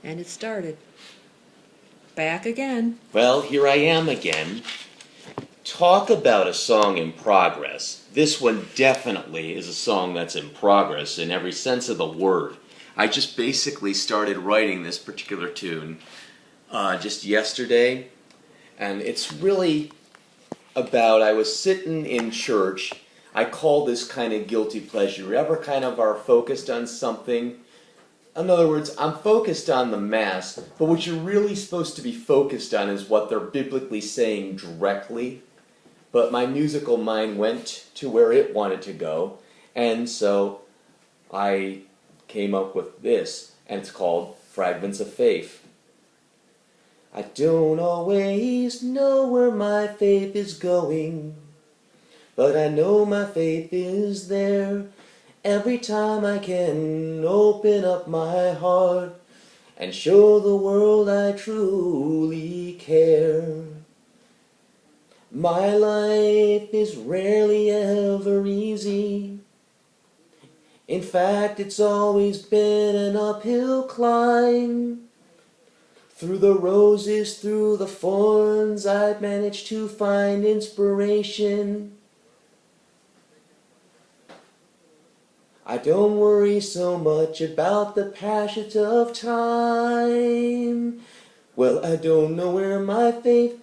And it started. Back again. Well, here I am again. Talk about a song in progress. This one definitely is a song that's in progress in every sense of the word. I just basically started writing this particular tune just yesterday, and it's really about, I was sitting in church. I call this kind of guilty pleasure. Ever kind of are focused on something? In other words, I'm focused on the Mass, but what you're really supposed to be focused on is what they're biblically saying directly. But my musical mind went to where it wanted to go, and so I came up with this, and it's called Fragments of Faith. I don't always know where my faith is going, but I know my faith is there. Every time I can open up my heart and show the world I truly care. My life is rarely ever easy. In fact, it's always been an uphill climb. Through the roses, through the thorns, I've managed to find inspiration. I don't worry so much about the passage of time. Well, I don't know where my faith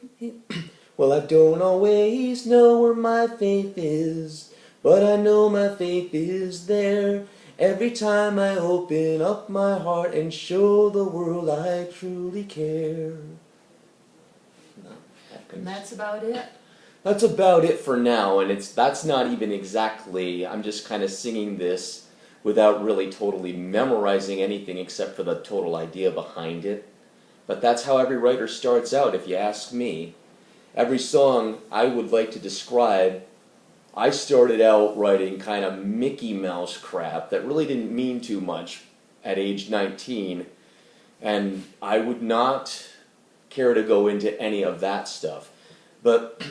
Well, I don't always know where my faith is, but I know my faith is there. Every time I open up my heart and show the world I truly care. And that's about it. That's about it for now, and that's not even exactly, I'm just kind of singing this without really totally memorizing anything except for the total idea behind it. But that's how every writer starts out, if you ask me. Every song I would like to describe, I started out writing kind of Mickey Mouse crap that really didn't mean too much at age 19, and I would not care to go into any of that stuff. But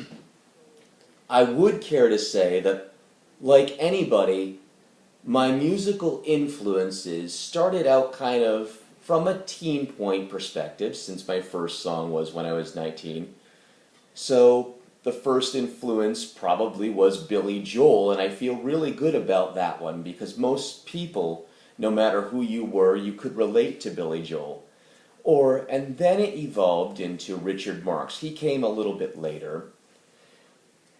I would care to say that, like anybody, my musical influences started out kind of from a teen point perspective, since my first song was when I was 19. So the first influence probably was Billy Joel, and I feel really good about that one because most people, no matter who you were, you could relate to Billy Joel. And then it evolved into Richard Marx. He came a little bit later.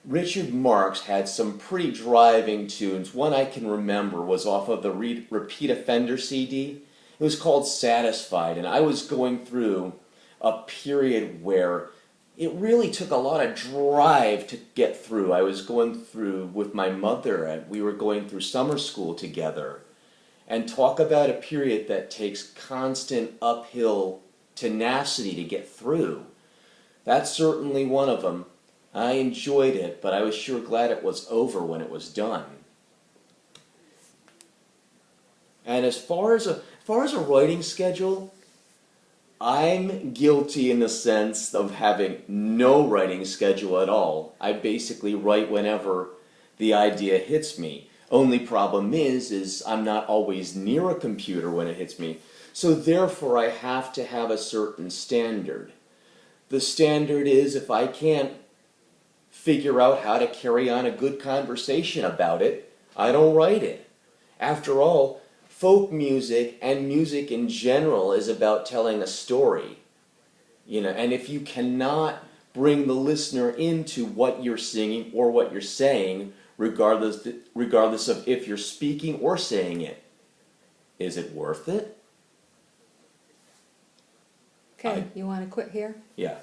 Richard Marx had some pretty driving tunes. One I can remember was off of the Repeat Offender CD. It was called Satisfied, and I was going through a period where it really took a lot of drive to get through. I was going through with my mother, and we were going through summer school together. And talk about a period that takes constant uphill tenacity to get through. That's certainly one of them. I enjoyed it, but I was sure glad it was over when it was done. And as far as a writing schedule, I'm guilty in the sense of having no writing schedule at all. I basically write whenever the idea hits me. Only problem is I'm not always near a computer when it hits me. So therefore I have to have a certain standard. The standard is if I can't figure out how to carry on a good conversation about it, I don't write it. After all, folk music and music in general is about telling a story. And if you cannot bring the listener into what you're singing or what you're saying, regardless of if you're speaking or saying it, is it worth it? Okay, you want to quit here? Yeah.